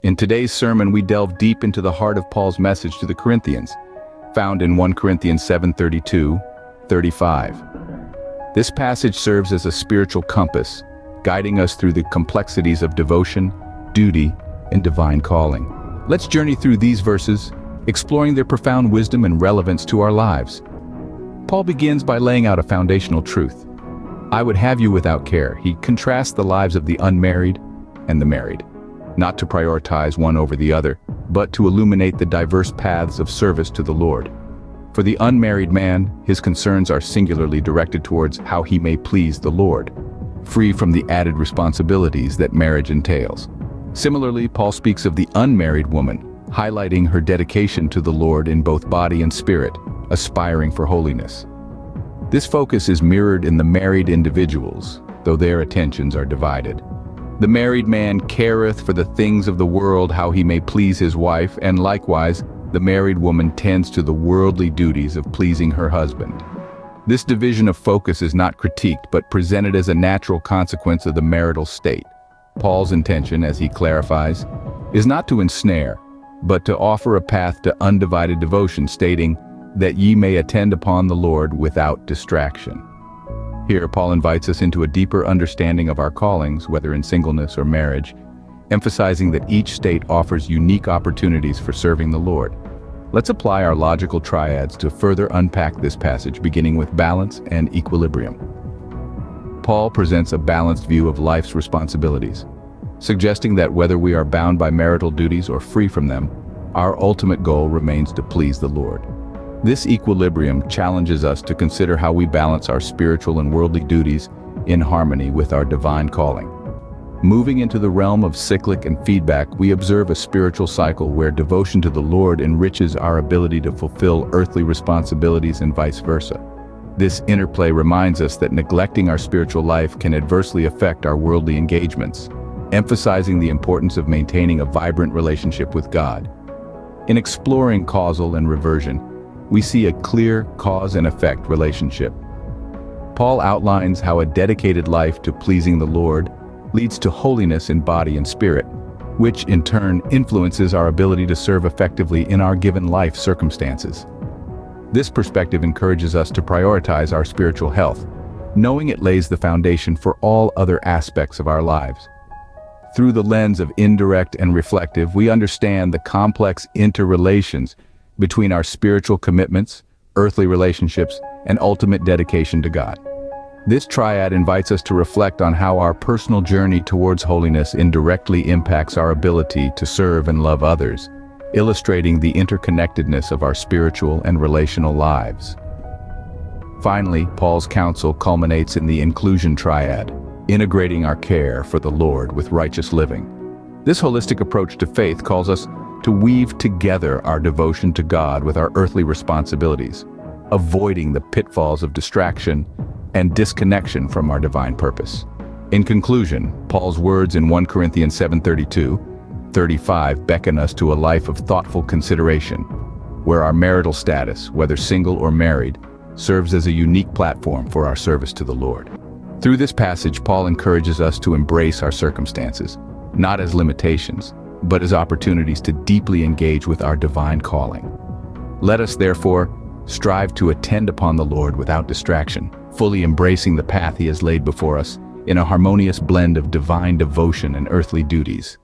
In today's sermon, we delve deep into the heart of Paul's message to the Corinthians, found in 1 Corinthians 7:32-35. This passage serves as a spiritual compass, guiding us through the complexities of devotion, duty, and divine calling. Let's journey through these verses, exploring their profound wisdom and relevance to our lives. Paul begins by laying out a foundational truth. I would have you without care. He contrasts the lives of the unmarried and the married, not to prioritize one over the other, but to illuminate the diverse paths of service to the Lord. For the unmarried man, his concerns are singularly directed towards how he may please the Lord, free from the added responsibilities that marriage entails. Similarly, Paul speaks of the unmarried woman, highlighting her dedication to the Lord in both body and spirit, aspiring for holiness. This focus is mirrored in the married individuals, though their attentions are divided. The married man careth for the things of the world, how he may please his wife, and likewise, the married woman tends to the worldly duties of pleasing her husband. This division of focus is not critiqued, but presented as a natural consequence of the marital state. Paul's intention, as he clarifies, is not to ensnare, but to offer a path to undivided devotion, stating, that ye may attend upon the Lord without distraction. Here, Paul invites us into a deeper understanding of our callings, whether in singleness or marriage, emphasizing that each state offers unique opportunities for serving the Lord. Let's apply our logical triads to further unpack this passage, beginning with balance and equilibrium. Paul presents a balanced view of life's responsibilities, suggesting that whether we are bound by marital duties or free from them, our ultimate goal remains to please the Lord. This equilibrium challenges us to consider how we balance our spiritual and worldly duties in harmony with our divine calling. Moving into the realm of cyclic and feedback, we observe a spiritual cycle where devotion to the Lord enriches our ability to fulfill earthly responsibilities and vice versa. This interplay reminds us that neglecting our spiritual life can adversely affect our worldly engagements, emphasizing the importance of maintaining a vibrant relationship with God. In exploring causal and reversion, we see a clear cause and effect relationship. Paul outlines how a dedicated life to pleasing the Lord leads to holiness in body and spirit, which in turn influences our ability to serve effectively in our given life circumstances. This perspective encourages us to prioritize our spiritual health, knowing it lays the foundation for all other aspects of our lives. Through the lens of indirect and reflective, we understand the complex interrelations between our spiritual commitments, earthly relationships, and ultimate dedication to God. This triad invites us to reflect on how our personal journey towards holiness indirectly impacts our ability to serve and love others, illustrating the interconnectedness of our spiritual and relational lives. Finally, Paul's counsel culminates in the inclusion triad, integrating our care for the Lord with righteous living. This holistic approach to faith calls us to weave together our devotion to God with our earthly responsibilities, avoiding the pitfalls of distraction and disconnection from our divine purpose. In conclusion, Paul's words in 1 Corinthians 7:32-35 beckon us to a life of thoughtful consideration, where our marital status, whether single or married, serves as a unique platform for our service to the Lord. Through this passage, Paul encourages us to embrace our circumstances, not as limitations, but as opportunities to deeply engage with our divine calling. Let us, therefore, strive to attend upon the Lord without distraction, fully embracing the path He has laid before us in a harmonious blend of divine devotion and earthly duties.